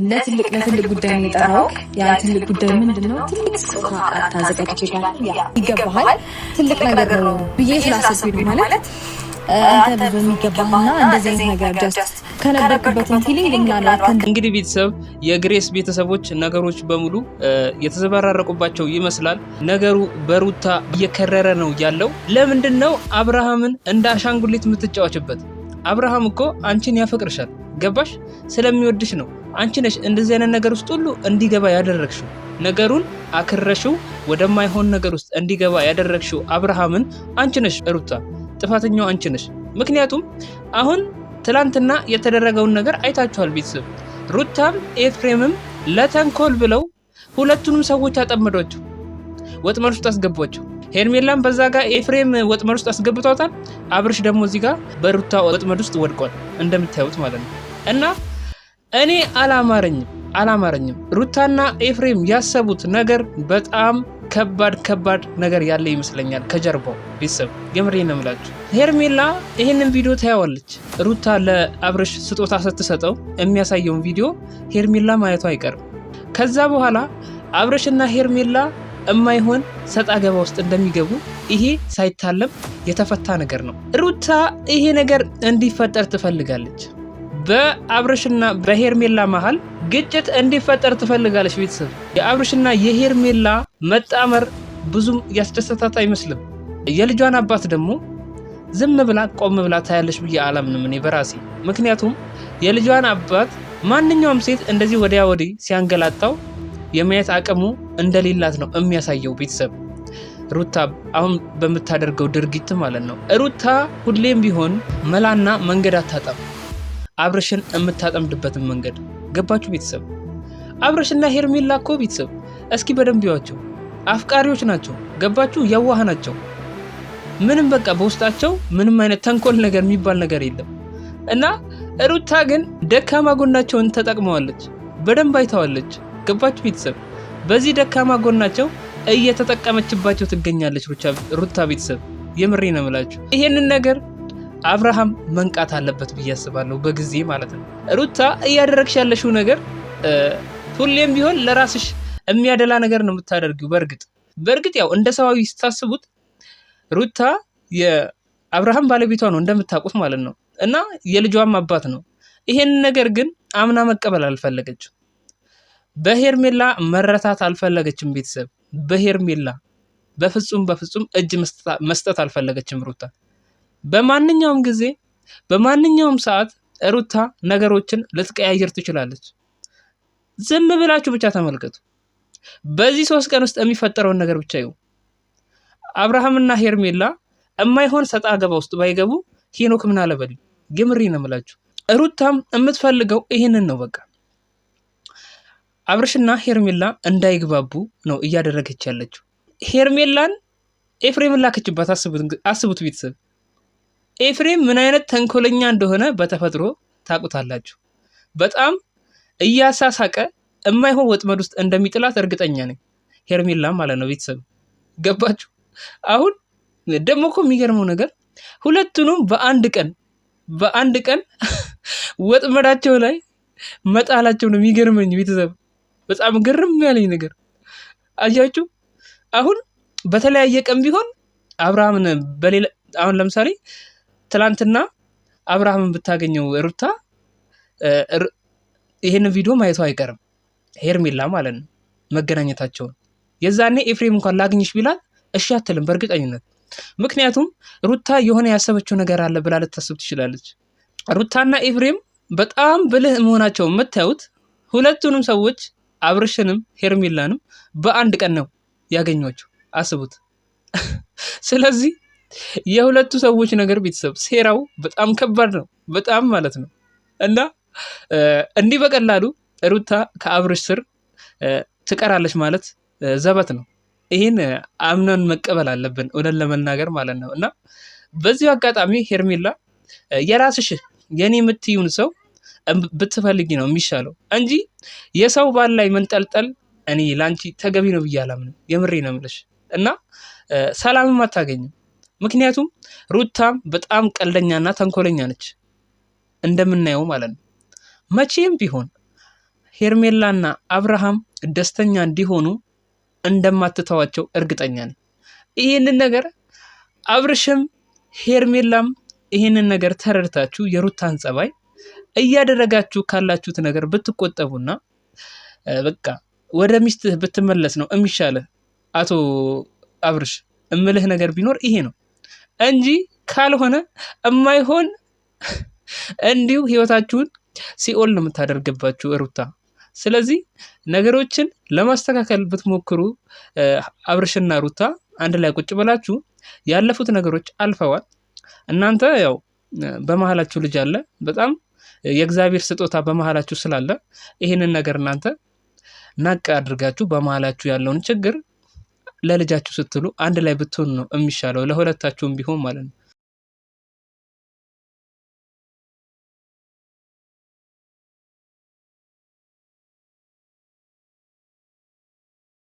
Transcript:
ለትልቅ ጉዳይ ነው የጠራው። ያ ትልቅ ጉዳይ ምንድነው? ትልቅ ስጦታ አዘጋጅቼልሃል። ይገባሃል። ትልቅ ነገር ነው ብዬ ስላሰብኩኝ ማለት አንተ ብዙ የሚገባህና እንደዚህ ነገር ጀስት ከነበርክበትን ፊሊንግ ምናልባት እንግዲህ ቤተሰብ የግሬስ ቤተሰቦች ነገሮች በሙሉ የተዘበራረቁባቸው ይመስላል። ነገሩ በሩታ እየከረረ ነው ያለው። ለምንድን ነው አብርሃምን እንደ አሻንጉሊት የምትጫወችበት? አብርሃም እኮ አንቺን ያፈቅርሻል። ገባሽ? ስለሚወድሽ ነው። አንቺ ነሽ እንደዚህ አይነት ነገር ውስጥ ሁሉ እንዲገባ ያደረግሽው። ነገሩን አክረሽው ወደማይሆን ነገር ውስጥ እንዲገባ ያደረግሽው አብርሃምን አንቺ ነሽ። ሩታ ጥፋተኛው አንቺ ነሽ። ምክንያቱም አሁን ትላንትና የተደረገውን ነገር አይታችኋል ቤተሰብ። ሩታም ኤፍሬምም ለተንኮል ብለው ሁለቱንም ሰዎች አጠመዷቸው፣ ወጥመድ ውስጥ አስገቧቸው። ሄርሜላም በዛ ጋር ኤፍሬም ወጥመድ ውስጥ አስገብቷታል። አብርሽ ደግሞ እዚህ ጋር በሩታ ወጥመድ ውስጥ ወድቋል እንደምታዩት ማለት ነው። እና እኔ አላማረኝም። ሩታና ኤፍሬም ያሰቡት ነገር በጣም ከባድ ነገር ያለ ይመስለኛል ከጀርባው። ቤተሰብ የምሬን ነው የምላችሁ። ሄርሜላ ይህንን ቪዲዮ ታያዋለች። ሩታ ለአብርሽ ስጦታ ስትሰጠው የሚያሳየውን ቪዲዮ ሄርሜላ ማየቱ አይቀርም። ከዛ በኋላ አብርሽና ሄርሜላ እማይሆን ሰጣ ገባ ውስጥ እንደሚገቡ ይሄ ሳይታለም የተፈታ ነገር ነው። ሩታ ይሄ ነገር እንዲፈጠር ትፈልጋለች። በአብርሽና በሄርሜላ መሃል ግጭት እንዲፈጠር ትፈልጋለች። ቤተሰብ የአብርሽና የሄርሜላ መጣመር ብዙም ያስደሰታት አይመስልም። የልጇን አባት ደግሞ ዝም ብላ ቆም ብላ ታያለች ብዬ አላምንም እኔ በራሴ። ምክንያቱም የልጇን አባት ማንኛውም ሴት እንደዚህ ወዲያ ወዲህ ሲያንገላታው የማየት አቅሙ እንደሌላት ነው የሚያሳየው። ቤተሰብ ሩታ አሁን በምታደርገው ድርጊት ማለት ነው። ሩታ ሁሌም ቢሆን መላና መንገድ አታጣም፣ አብርሽን የምታጠምድበትን መንገድ። ገባችሁ ቤተሰብ? አብርሽና ሄርሜላ እኮ ቤተሰብ እስኪ በደንብ ይዋቸው፣ አፍቃሪዎች ናቸው። ገባችሁ? የዋህ ናቸው። ምንም በቃ በውስጣቸው ምንም አይነት ተንኮል ነገር የሚባል ነገር የለም። እና ሩታ ግን ደካማ ጎናቸውን ተጠቅመዋለች፣ በደንብ አይተዋለች። ገባችሁ ቤተሰብ? በዚህ ደካማ ጎናቸው እየተጠቀመችባቸው ትገኛለች ሩታ ቤተሰብ። የምሬ ነው የምላችሁ። ይሄንን ነገር አብርሃም መንቃት አለበት ብዬ አስባለሁ፣ በጊዜ ማለት ነው። ሩታ እያደረግሽ ያለሽው ነገር ሁሌም ቢሆን ለራስሽ የሚያደላ ነገር ነው የምታደርጊው። በእርግጥ ያው እንደ ሰዋዊ ስታስቡት ሩታ የአብርሃም ባለቤቷ ነው እንደምታውቁት ማለት ነው፣ እና የልጇም አባት ነው። ይሄንን ነገር ግን አምና መቀበል አልፈለገችም። በሄርሜላ መረታት አልፈለገችም። ቤተሰብ በሄርሜላ በፍጹም እጅ መስጠት አልፈለገችም ሩታ። በማንኛውም ጊዜ በማንኛውም ሰዓት ሩታ ነገሮችን ልትቀያየር ትችላለች። ዝም ብላችሁ ብቻ ተመልከቱ። በዚህ 3 ቀን ውስጥ የሚፈጠረውን ነገር ብቻ ይው። አብርሃምና ሄርሜላ የማይሆን ሰጣ ገባ ውስጥ ባይገቡ ሄኖክ ምን አለበል። ግምሪ ነው የምላችሁ። ሩታም የምትፈልገው ይሄንን ነው። በቃ አብርሽና ሄርሜላ እንዳይግባቡ ነው እያደረገች ያለችው። ሄርሜላን ኤፍሬምን ላከችባት። አስቡት ቤተሰብ። ኤፍሬም ምን አይነት ተንኮለኛ እንደሆነ በተፈጥሮ ታውቁታላችሁ። በጣም እያሳሳቀ የማይሆን ወጥመድ ውስጥ እንደሚጥላት እርግጠኛ ነኝ። ሄርሜላ ማለት ነው ቤተሰብ። ገባችሁ? አሁን ደግሞ እኮ የሚገርመው ነገር ሁለቱንም በአንድ ቀን ወጥመዳቸው ላይ መጣላቸው ነው የሚገርመኝ ቤተሰብ። በጣም ግርም ያለኝ ነገር አያችሁ። አሁን በተለያየ ቀን ቢሆን አብርሃምን በሌላ አሁን ለምሳሌ ትላንትና አብርሃምን ብታገኘው ሩታ ይሄንን ቪዲዮ ማየቷ አይቀርም። ሄርሜላ ማለት ነው መገናኘታቸውን። የዛኔ ኤፍሬም እንኳን ላግኝሽ ቢላት እሺ አትልም በእርግጠኝነት። ምክንያቱም ሩታ የሆነ ያሰበችው ነገር አለ ብላ ልታስብ ትችላለች። ሩታና ኤፍሬም በጣም ብልህ መሆናቸው የምታዩት ሁለቱንም ሰዎች አብርሽንም ሄርሜላንም በአንድ ቀን ነው ያገኟቸው። አስቡት። ስለዚህ የሁለቱ ሰዎች ነገር ቤተሰብ ሴራው በጣም ከባድ ነው፣ በጣም ማለት ነው። እና እንዲህ በቀላሉ ሩታ ከአብርሽ ስር ትቀራለች ማለት ዘበት ነው። ይሄን አምነን መቀበል አለብን እውነት ለመናገር ማለት ነው። እና በዚህ አጋጣሚ ሄርሜላ የራስሽ የኔ የምትዩን ሰው ብትፈልጊ ነው የሚሻለው እንጂ የሰው ባል ላይ መንጠልጠል እኔ ላንቺ ተገቢ ነው ብዬ አላምንም። የምሬ ነው የምልሽ። እና ሰላምም አታገኝም። ምክንያቱም ሩታም በጣም ቀልደኛና ተንኮለኛ ነች እንደምናየው ማለት ነው። መቼም ቢሆን ሄርሜላና አብርሃም ደስተኛ እንዲሆኑ እንደማትተዋቸው እርግጠኛ ነኝ። ይህንን ነገር አብርሽም ሄርሜላም ይህንን ነገር ተረድታችሁ የሩታን ጸባይ እያደረጋችሁ ካላችሁት ነገር ብትቆጠቡና በቃ ወደ ሚስትህ ብትመለስ ነው የሚሻልህ። አቶ አብርሽ እምልህ ነገር ቢኖር ይሄ ነው እንጂ ካልሆነ የማይሆን እንዲሁ ህይወታችሁን ሲኦል ነው የምታደርግባችሁ ሩታ። ስለዚህ ነገሮችን ለማስተካከል ብትሞክሩ አብርሽና ሩታ አንድ ላይ ቁጭ ብላችሁ ያለፉት ነገሮች አልፈዋል። እናንተ ያው በመሃላችሁ ልጅ አለ፣ በጣም የእግዚአብሔር ስጦታ በመሃላችሁ ስላለ ይሄንን ነገር እናንተ ናቅ አድርጋችሁ በመሃላችሁ ያለውን ችግር ለልጃችሁ ስትሉ አንድ ላይ ብትሆኑ ነው የሚሻለው፣ ለሁለታችሁም ቢሆን ማለት ነው።